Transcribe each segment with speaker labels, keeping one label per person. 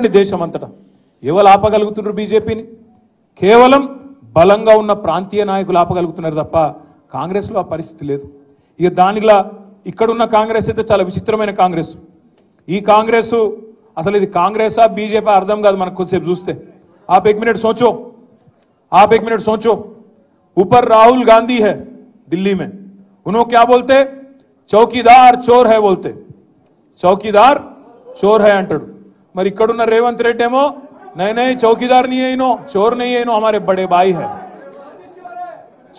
Speaker 1: దేశమంతటా ఎవరు ఆపగలుగుతున్నారు బీజేపీని? కేవలం బలంగా ఉన్న ప్రాంతీయ నాయకులు ఆపగలుగుతున్నారు తప్ప కాంగ్రెస్లో ఆ పరిస్థితి లేదు. ఇక దానిలా ఇక్కడున్న కాంగ్రెస్ అయితే చాలా విచిత్రమైన కాంగ్రెస్. ఈ కాంగ్రెస్ అసలు ఇది కాంగ్రెసా బీజేపీ అర్థం కాదు మనకు కొద్దిసేపు చూస్తే. आप एक मिनट सोचो ऊपर राहुल गांधी है दिल्ली में, उन्होंने क्या बोलते? चौकीदार चोर है बोलते, चौकीदार चोर है अंटाడు. మరి ఇక్కడున్న రేవంత్ రెడ్డి ఏమో नहीं चौकीदार नहीं है इनो, चोर नहीं है इनो, हमारे बड़े भाई है.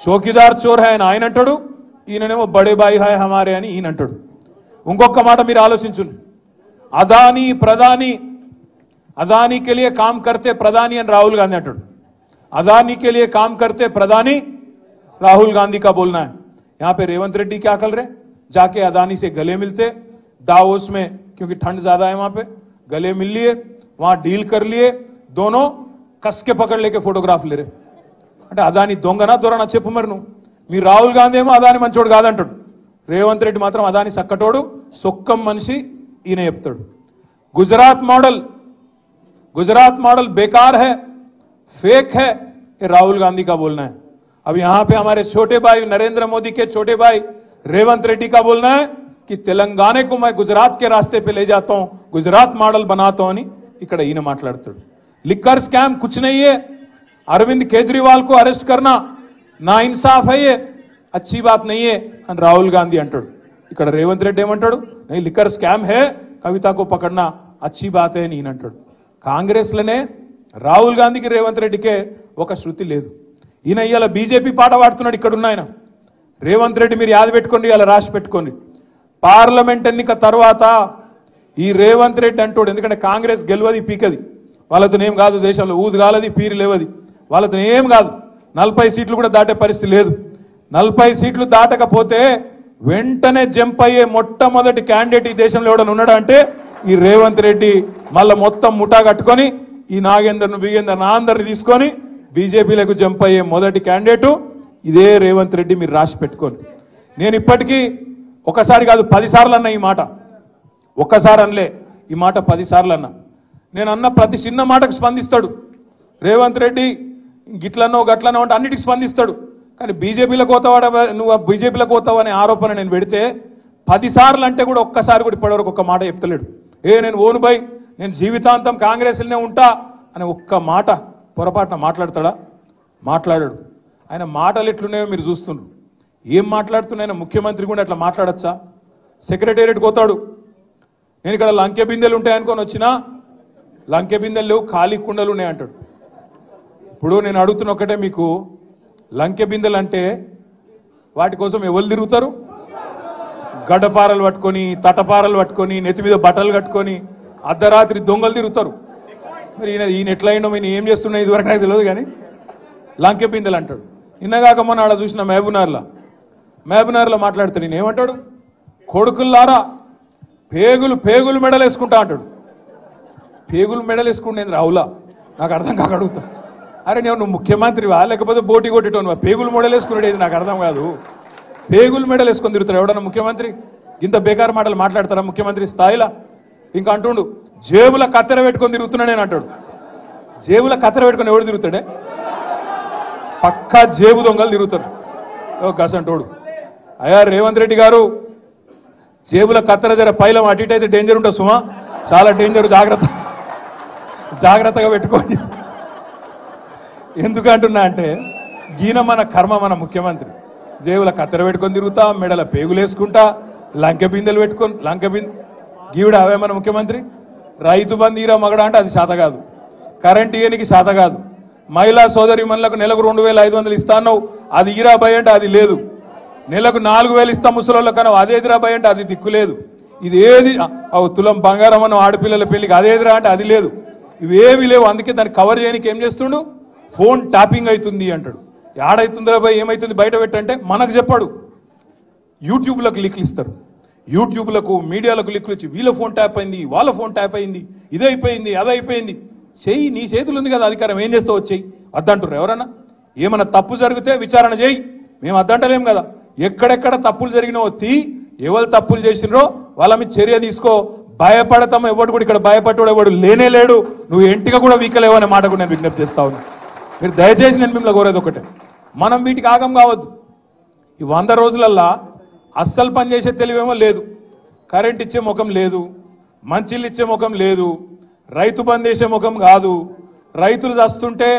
Speaker 1: चौकीदार चोर है ఆయన అంటాడు, ఈయననేమో బడే భాई है हमारे అని ఈయన అంటాడు. ఇంకొక మాట మీరు ఆలోచించండి. అదానీ ప్రధాని, अदानी के लिए काम करते प्रधानी एंड राहुल गांधी अंटाడు. अदानी के लिए काम करते प्रधानी राहुल गांधी का बोलना है. यहां पे रेवंत रेड्डी क्या कर रहे? जाके अदानी से गले मिलते दावोस में, क्योंकि ठंड ज्यादा है वहां पे, गले मिल लिए, वहां डील कर लिए, दोनों कस के पकड़ लेके फोटोग्राफ ले रहे. అంటే అదాని దొంగనా దొరనా చెప్పు మరి నువ్వు. మీ రాహుల్ గాంధీ ఏమో అదాని మంచోడు కాదంటాడు, రేవంత్ రెడ్డి మాత్రం అదాని సక్కటోడు సొక్కం మనిషి ఈయన చెప్తాడు. गुजरात मॉडल बेकार है, फेक है, ये राहुल गांधी का बोलना है. अब यहां पे हमारे छोटे भाई नरेंद्र मोदी के छोटे भाई रेवंत रेड्डी का बोलना है कि तेलंगाना को मैं गुजरात के रास्ते पे ले जाता हूं, गुजरात मॉडल बनाता हूं అని ఇక్కడ ఈయన మాట్లాడుతాడు. लिकर स्कैम कुछ नहीं है, अरविंद केजरीवाल को अरेस्ट करना ना इंसाफ है, ये अच्छी बात नहीं है అని రాహుల్ గాంధీ అంటాడు. ఇక్కడ రేవంత్ రెడ్డి ఏమంటాడు? नहीं लिकर स्कैम है, कविता को पकड़ना अच्छी बात है అని ఈయన అంటాడు. కాంగ్రెస్లోనే రాహుల్ గాంధీకి రేవంత్ రెడ్డికే ఒక శృతి లేదు. ఈయన ఇవాళ బీజేపీ పాట పాడుతున్నాడు. ఇక్కడ ఉన్న ఆయన రేవంత్ రెడ్డి మీరు యాద పెట్టుకోండి, ఇలా రాసి పెట్టుకోండి. పార్లమెంట్ ఎన్నిక తర్వాత ఈ రేవంత్ రెడ్డి అంటాడు, ఎందుకంటే కాంగ్రెస్ గెలవది పీకది, వాళ్ళతో ఏం కాదు, దేశంలో ఊదు కాలది పీరు లేవది, వాళ్ళతో ఏం కాదు, 40 సీట్లు కూడా దాటే పరిస్థితి లేదు. 40 సీట్లు దాటకపోతే వెంటనే జంప్ అయ్యే మొట్టమొదటి క్యాండిడేట్ ఈ దేశంలో ఎవడన్నా ఉన్నాడా అంటే ఈ రేవంత్ రెడ్డి. మళ్ళా మొత్తం ముఠా కట్టుకొని ఈ నాగేందర్ను బిగేందర్ అందరిని తీసుకొని బీజేపీలకు జంప్ అయ్యే మొదటి క్యాండిడేటు ఇదే రేవంత్ రెడ్డి. మీరు రాసి పెట్టుకోండి. నేను ఇప్పటికీ ఒకసారి కాదు 10 సార్లు అన్నా ఈ మాట, ఒక్కసారి అనలే ఈ మాట 10 సార్లు అన్నా. నేను అన్న ప్రతి చిన్న మాటకు స్పందిస్తాడు రేవంత్ రెడ్డి. గిట్లనో గట్లనో అంటే అన్నిటికి స్పందిస్తాడు. కానీ బీజేపీలకు పోతావాడ, నువ్వు బీజేపీలకు పోతావు అనే ఆరోపణ నేను పెడితే 10 సార్లు అంటే కూడా ఒక్కసారి కూడా ఇప్పటివరకు ఒక్క మాట చెప్తలేడు. నేను ఓను బై, నేను జీవితాంతం కాంగ్రెస్లోనే ఉంటా అని ఒక్క మాట పొరపాటున మాట్లాడతాడా? మాట్లాడాడు. ఆయన మాటలు ఎట్లున్నాయో మీరు చూస్తున్నారు. ఏం మాట్లాడుతున్నాయన ముఖ్యమంత్రి కూడా అట్లా మాట్లాడచ్చా? సెక్రటేరియట్ పోతాడు, నేను ఇక్కడ లంకె బిందెలు ఉంటాయనుకొని వచ్చినా లంకె బిందెలు లేవు, ఖాళీ కుండలు ఉన్నాయి అంటాడు. ఇప్పుడు నేను అడుగుతున్న ఒకటే, మీకు లంకె బిందెలు అంటే వాటి కోసం ఎవరు తిరుగుతారు? గడ్డపారలు పట్టుకొని, తటపారలు పట్టుకొని, నెత్తి మీద బట్టలు కట్టుకొని అర్ధరాత్రి దొంగలు తిరుగుతారు. మరి ఈయన ఎట్లా అయినో నేను ఏం చేస్తున్నా ఇదివరకు నాకు తెలియదు. కానీ లంకె బిందెలు అంటాడు. నిన్నగాక మొన్న ఆడ చూసిన మహబూబ్నగర్లో మాట్లాడుతాడు. నేను ఏమంటాడు? కొడుకుల్లారా పేగులు మెడలు వేసుకుంటా అంటాడు. పేగులు మెడలు వేసుకుంటేంది రావులా? నాకు అర్థం కాక అడుగుతా. అరే నువ్వు ముఖ్యమంత్రివా లేకపోతే బోటి కొట్టేటోనువా? పేగులు మెడలు వేసుకునేది నాకు అర్థం కాదు. పేగులు మెడలు వేసుకొని తిరుగుతారు ఎవడన్నా ముఖ్యమంత్రి? ఇంత బేకారు మాటలు మాట్లాడతారా ముఖ్యమంత్రి స్థాయిలో? ఇంకా అంటుండు జేబుల కత్తెర పెట్టుకొని తిరుగుతున్నా నేను అంటాడు. జేబుల కత్తెర పెట్టుకొని ఎవడు తిరుగుతాడే? పక్కా జేబు దొంగలు తిరుగుతారు గసంటోడు. అయ్యా రేవంత్ రెడ్డి గారు, జేబుల కత్తెర జర పైలం అటు ఇటు అయితే డేంజర్ ఉంటుంది సుమా, చాలా డేంజర్, జాగ్రత్తగా పెట్టుకోండి. ఎందుకంటున్నా అంటే గీన మన కర్మ, మన ముఖ్యమంత్రి జేబుల కత్తెర పెట్టుకొని తిరుగుతా, మెడల పేగులు వేసుకుంటా, లంకె బిందెలు పెట్టుకొని గీవిడ అవే మన ముఖ్యమంత్రి. రైతు బంధు ఈరా మగడ అంటే అది శాత కాదు, కరెంట్ ఇయనికి శాత కాదు, మహిళా సోదరి మనులకు నెలకు 2500 ఇస్తాను అది ఈరా భయ అంటే అది లేదు, నెలకు 4000 ఇస్తా ముసలోళ్ళ కన్నా అదేదిరా భయ అంటే అది దిక్కులేదు, ఇది ఏది తులం బంగారం అన్న ఆడపిల్లల పెళ్లికి అదేదిరా అంటే అది లేదు, ఇవేవి లేవు. అందుకే దాన్ని కవర్ చేయడానికి ఏం చేస్తుండు? ఫోన్ ట్యాపింగ్ అవుతుంది అంటాడు. ఏడైతుందిరా భయ్, ఏమైతుంది బయట పెట్టంటే మనకు చెప్పాడు. యూట్యూబ్లకు లింకులు ఇస్తారు, యూట్యూబ్లకు మీడియాలకు లింకులు ఇచ్చి వీళ్ళ ఫోన్ ట్యాప్ అయింది, వాళ్ళ ఫోన్ ట్యాప్ అయింది, ఇదైపోయింది అదైపోయింది. చెయ్యి, నీ చేతులు ఉంది కదా అధికారం, ఏం చేస్తావు వచ్చేయి వద్దంటారు ఎవరన్నా? ఏమన్నా తప్పు జరిగితే విచారణ చేయి, మేము వద్దంటలేం కదా. ఎక్కడెక్కడ తప్పులు జరిగినో ఎవరు తప్పులు చేసినరో వాళ్ళ మీద చర్య తీసుకో, భయపడతాం. ఎవడు కూడా ఇక్కడ భయపడ్డాడు ఎవడు లేనే లేడు. నువ్వు ఎంటిగా కూడా వీకలేవు అనే మాట కూడా నేను విజ్ఞప్తి చేస్తా ఉన్నా. మీరు దయచేసి నేను మిమ్మల్ని కోరేది ఒకటే, మనం వీటికి ఆగం కావద్దు. ఈ 100 రోజులల్లా అస్సలు పనిచేసే తెలివేమో లేదు, కరెంట్ ఇచ్చే ముఖం లేదు, మంచిళ్ళు ఇచ్చే ముఖం లేదు, రైతు బంద్ చేసే ముఖం కాదు, రైతులు చస్తుంటే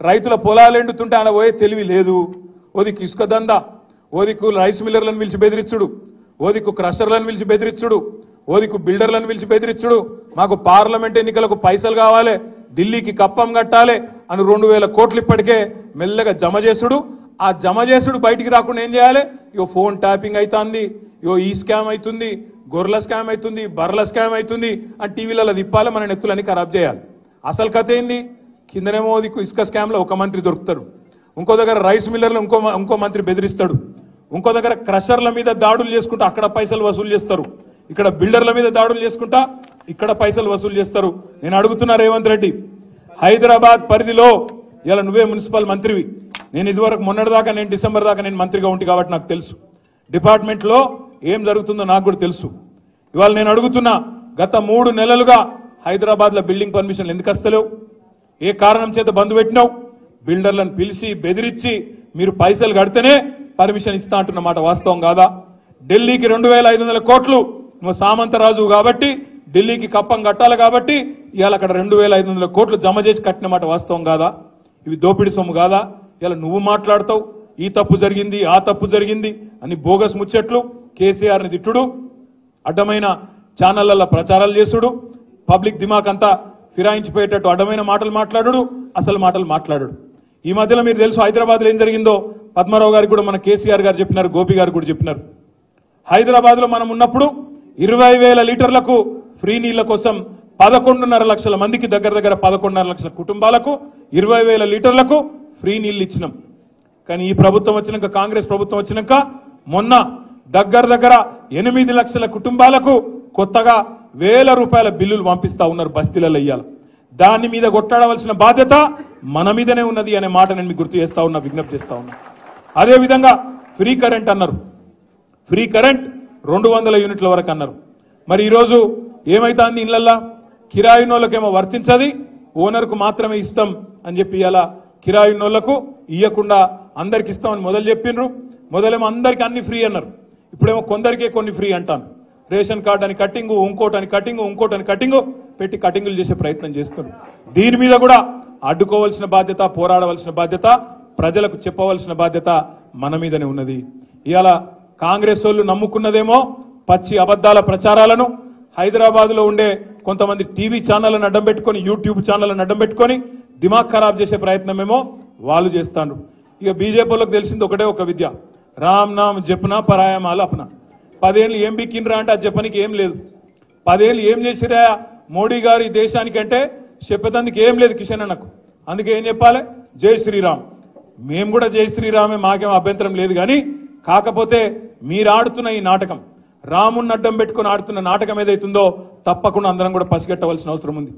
Speaker 1: రైతుల పొలాలు ఎండుతుంటే ఆయన పోయే తెలివి లేదు. ఓదికు ఇసుక దందా, ఓదికు రైస్ మిల్లర్లను పిలిచి బెదిరించుడు, ఓదికు క్రషర్లను పిలిచి బెదిరించుడు, ఓదికు బిల్డర్లను పిలిచి బెదిరించుడు, మాకు పార్లమెంట్ ఎన్నికలకు పైసలు కావాలి, ఢిల్లీకి కప్పం కట్టాలి అని 2000 కోట్లు ఇప్పటికే మెల్లగా జమ చేసుడు. ఆ జమ చేసుడు బయటికి రాకుండా ఏం చేయాలి? ఇగో ఫోన్ ట్యాపింగ్ అవుతుంది, ఇగో ఈ స్కామ్ అవుతుంది, గొర్రెల స్కామ్ అవుతుంది, బర్రెల స్కామ్ అవుతుంది అని టీవీలలో తిప్పాలి, మన నెత్తులని ఖరాబ్ చేయాలి. అసలు కథ ఏంది? కిందనేమో ఇసుక స్కామ్లో ఒక మంత్రి దొరుకుతాడు, ఇంకో దగ్గర రైస్ మిల్లర్లు ఇంకో మంత్రి బెదిరిస్తాడు, ఇంకో దగ్గర క్రషర్ల మీద దాడులు చేసుకుంటా అక్కడ పైసలు వసూలు చేస్తారు, ఇక్కడ బిల్డర్ల మీద దాడులు చేసుకుంటా ఇక్కడ పైసలు వసూలు చేస్తారు. నేను అడుగుతున్నా రేవంత్ రెడ్డి, హైదరాబాద్ పరిధిలో ఇలా నువ్వే మున్సిపల్ మంత్రివి, నేను ఇదివరకు మొన్నటిదాకా నేను డిసెంబర్ దాకా నేను మంత్రిగా ఉంటి కాబట్టి నాకు తెలుసు డిపార్ట్మెంట్లో ఏం జరుగుతుందో నాకు కూడా తెలుసు. ఇవాళ నేను అడుగుతున్నా, గత 3 నెలలుగా హైదరాబాద్ లో బిల్డింగ్ పర్మిషన్లు ఎందుకు వస్తలేవు? ఏ కారణం చేత బంద్ పెట్టినావు? బిల్డర్లను పిలిచి బెదిరించి మీరు పైసలు కడితేనే పర్మిషన్ ఇస్తా అంటున్నమాట వాస్తవం కాదా? ఢిల్లీకి 2500 కోట్లు నువ్వు సామంతరాజు కాబట్టి ఢిల్లీకి కప్పం కట్టాలి కాబట్టి ఇవాళ అక్కడ 2500 కోట్లు జమ చేసి కట్టినమాట వాస్తవం కాదా? ఇవి దోపిడీ సొమ్ము కాదా? ఇలా నువ్వు మాట్లాడతావు ఈ తప్పు జరిగింది ఆ తప్పు జరిగింది అని బోగస్ ముచ్చట్లు, కేసీఆర్ని తిట్టుడు, అడ్డమైన ఛానళ్లలో ప్రచారాలు చేసుడు, పబ్లిక్ దిమాక్ అంతా ఫిరాయించిపోయేటట్టు అడ్డమైన మాటలు మాట్లాడు, అసలు మాటలు మాట్లాడు. ఈ మధ్యలో మీరు తెలుసు హైదరాబాద్లో ఏం జరిగిందో పద్మారావు గారికి కూడా మన కేసీఆర్ గారు చెప్పినారు, గోపి గారు కూడా చెప్పినారు. హైదరాబాద్లో మనం ఉన్నప్పుడు 20,000 లీటర్లకు ఫ్రీ నీళ్ల కోసం 11.5 లక్షల మందికి దగ్గర 11.5 లక్షల కుటుంబాలకు 20,000 లీటర్లకు ఫ్రీ నీళ్లు ఇచ్చినాం. కానీ ఈ ప్రభుత్వం వచ్చినాక, కాంగ్రెస్ ప్రభుత్వం వచ్చినాక మొన్న దగ్గర 8 లక్షల కుటుంబాలకు కొత్తగా 1000 రూపాయల బిల్లులు పంపిస్తా ఉన్నారు బస్తీలలో ఇయ్యాల. దాని మీద కొట్టాడవలసిన బాధ్యత మన మీదనే ఉన్నది అనే మాట నేను మీకు గుర్తు చేస్తా ఉన్నా, విజ్ఞప్తి చేస్తా ఉన్నా. అదేవిధంగా ఫ్రీ కరెంట్ అన్నారు, ఫ్రీ కరెంట్ 200 యూనిట్ల వరకు అన్నారు. మరి ఈరోజు ఏమైతుంది? ఇళ్లల్లా కిరాయినోళ్ళకేమో వర్తించది, ఓనర్కు మాత్రమే ఇస్తాం అని చెప్పి ఇలా కిరాయినోళ్లకు ఇయ్యకుండా అందరికి ఇస్తామని మొదలు చెప్పిండ్రు. మొదలేమో అందరికి అన్ని ఫ్రీ అన్నారు, ఇప్పుడేమో కొందరికే కొన్ని ఫ్రీ అంటాను. రేషన్ కార్డు అని కట్టింగు, ఇంకోటని కట్టింగు పెట్టి కటింగులు చేసే ప్రయత్నం చేస్తున్నారు. దీని మీద కూడా అడ్డుకోవాల్సిన బాధ్యత, పోరాడవలసిన బాధ్యత, ప్రజలకు చెప్పవలసిన బాధ్యత మన మీదనే ఉన్నది. ఇవాళ కాంగ్రెస్ వాళ్ళు నమ్ముకున్నదేమో పచ్చి అబద్ధాల ప్రచారాలను, హైదరాబాద్ లో ఉండే కొంతమంది టీవీ ఛానళ్లను అడ్డం పెట్టుకొని, యూట్యూబ్ ఛానళ్లను అడ్డం పెట్టుకొని దిమాగ్ ఖరాబ్ చేసే ప్రయత్నమేమో వాళ్ళు చేస్తాను. ఇక బీజేపీలోకి తెలిసింది ఒకటే ఒక విద్య, రామ్ నామ్ జపనా పరాయమాలు అపనా. 10 ఏళ్ళు ఏం బిక్కినరా అంటే అది చెప్పనికి ఏం లేదు. 10 ఏళ్ళు ఏం చేసిరా మోడీ గారు ఈ దేశానికి అంటే చెప్పేందుకు ఏం లేదు కిషన్ అన్నకు. అందుకే ఏం చెప్పాలి? జై శ్రీరామ్. మేము కూడా జై శ్రీరామే, మాకేం అభ్యంతరం లేదు. కానీ కాకపోతే మీరు ఆడుతున్న ఈ నాటకం, రాముని అడ్డం పెట్టుకుని ఆడుతున్న నాటకం ఏదైతుందో తప్పకుండా అందరం కూడా పసిగట్టవలసిన అవసరం ఉంది.